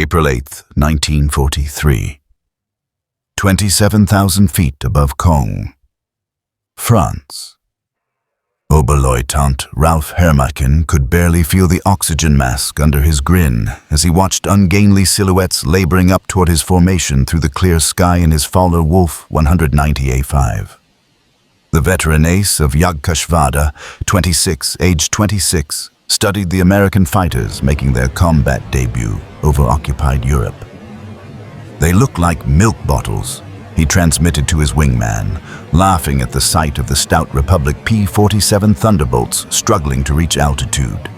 April 8, 1943. 27,000 feet above Caen, France. Oberleutnant Ralph Hermakin could barely feel the oxygen mask under his grin as he watched ungainly silhouettes laboring up toward his formation through the clear sky in his Fowler Wolf 190A5. The veteran ace of Jagdgeschwader, 26, aged 26, studied the American fighters making their combat debut over occupied Europe. "They look like milk bottles," he transmitted to his wingman, laughing at the sight of the stout Republic P-47 Thunderbolts struggling to reach altitude.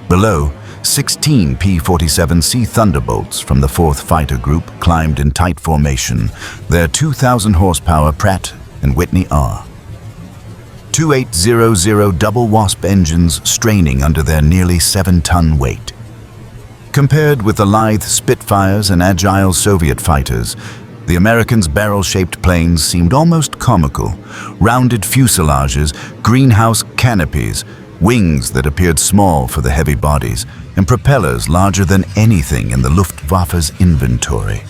Below, 16 P-47C Thunderbolts from the 4th Fighter Group climbed in tight formation, their 2,000 horsepower Pratt and Whitney R. 2800 double Wasp engines straining under their nearly 7-ton weight. Compared with the lithe Spitfires and agile Soviet fighters, the Americans' barrel-shaped planes seemed almost comical. Rounded fuselages, greenhouse canopies, wings that appeared small for the heavy bodies, and propellers larger than anything in the Luftwaffe's inventory.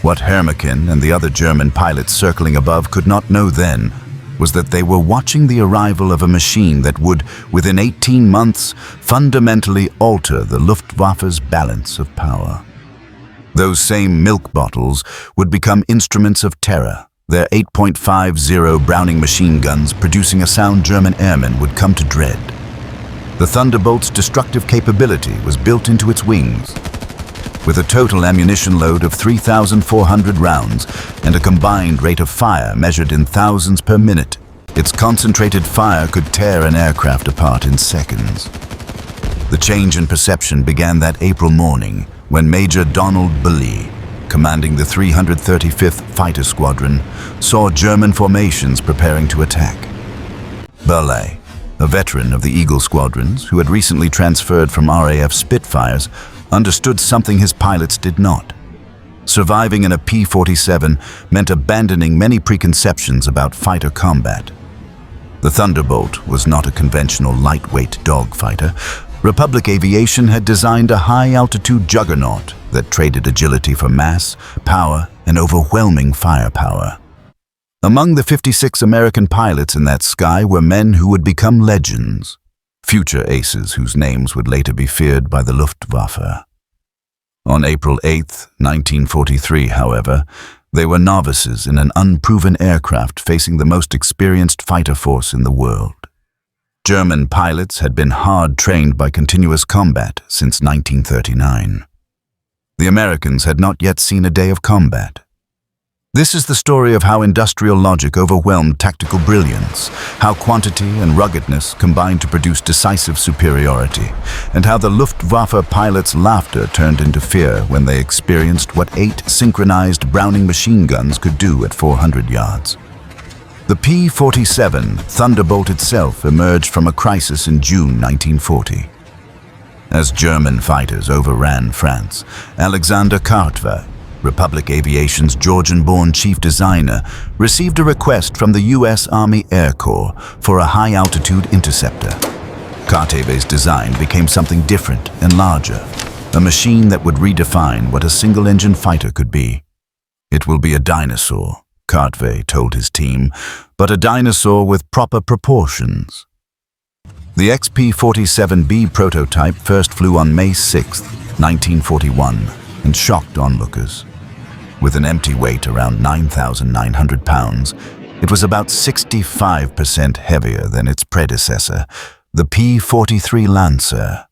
What Hermakin and the other German pilots circling above could not know then was that they were watching the arrival of a machine that would, within 18 months, fundamentally alter the Luftwaffe's balance of power. Those same milk bottles would become instruments of terror. Their 8.50 Browning machine guns producing a sound German airmen would come to dread. The Thunderbolt's destructive capability was built into its wings. With a total ammunition load of 3,400 rounds and a combined rate of fire measured in thousands per minute, its concentrated fire could tear an aircraft apart in seconds. The change in perception began that April morning when Major Donald Belay, commanding the 335th Fighter Squadron, saw German formations preparing to attack. Belay, a veteran of the Eagle Squadrons who had recently transferred from RAF Spitfires, understood something his pilots did not. Surviving in a P-47 meant abandoning many preconceptions about fighter combat. The Thunderbolt was not a conventional lightweight dogfighter. Republic Aviation had designed a high-altitude juggernaut that traded agility for mass, power, and overwhelming firepower. Among the 56 American pilots in that sky were men who would become legends, future aces whose names would later be feared by the Luftwaffe. On April 8, 1943, however, they were novices in an unproven aircraft facing the most experienced fighter force in the world. German pilots had been hard-trained by continuous combat since 1939. The Americans had not yet seen a day of combat. This is the story of how industrial logic overwhelmed tactical brilliance, how quantity and ruggedness combined to produce decisive superiority, and how the Luftwaffe pilots' laughter turned into fear when they experienced what 8 synchronized Browning machine guns could do at 400 yards. The P-47 Thunderbolt itself emerged from a crisis in June 1940. As German fighters overran France, Alexander Kartwer, Republic Aviation's Georgian-born chief designer, received a request from the U.S. Army Air Corps for a high-altitude interceptor. Kartwer's design became something different and larger, a machine that would redefine what a single-engine fighter could be. "It will be a dinosaur," Kartwer told his team, "but a dinosaur with proper proportions." The XP-47B prototype first flew on May 6, 1941, and shocked onlookers. With an empty weight around 9,900 pounds, it was about 65% heavier than its predecessor, the P-43 Lancer.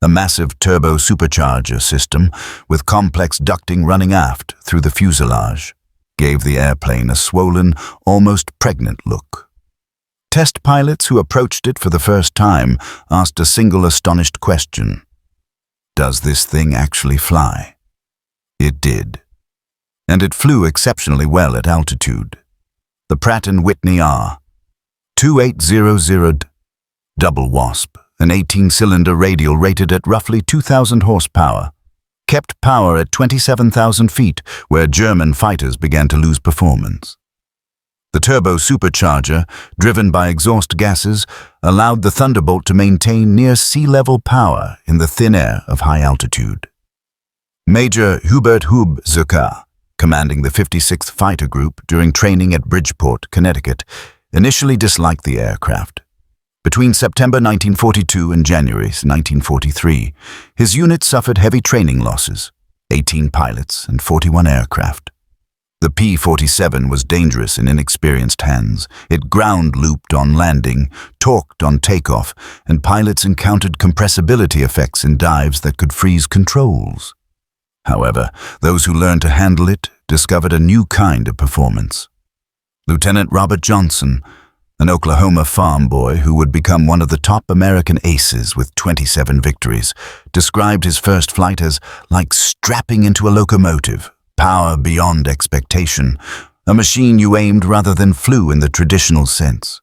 A massive turbo-supercharger system with complex ducting running aft through the fuselage gave the airplane a swollen, almost pregnant look. Test pilots who approached it for the first time asked a single astonished question: "Does this thing actually fly?" It did. And it flew exceptionally well at altitude. The Pratt & Whitney R. 2800 Double Wasp, an 18-cylinder radial rated at roughly 2,000 horsepower, kept power at 27,000 feet, where German fighters began to lose performance. The turbo-supercharger, driven by exhaust gases, allowed the Thunderbolt to maintain near sea-level power in the thin air of high altitude. Major Hubert Hub Zucker, commanding the 56th Fighter Group during training at Bridgeport, Connecticut, initially disliked the aircraft. Between September 1942 and January 1943, his unit suffered heavy training losses, 18 pilots and 41 aircraft. The P-47 was dangerous in inexperienced hands. It ground-looped on landing, torqued on takeoff, and pilots encountered compressibility effects in dives that could freeze controls. However, those who learned to handle it discovered a new kind of performance. Lieutenant Robert Johnson, an Oklahoma farm boy who would become one of the top American aces with 27 victories, described his first flight as like strapping into a locomotive, power beyond expectation, a machine you aimed rather than flew in the traditional sense.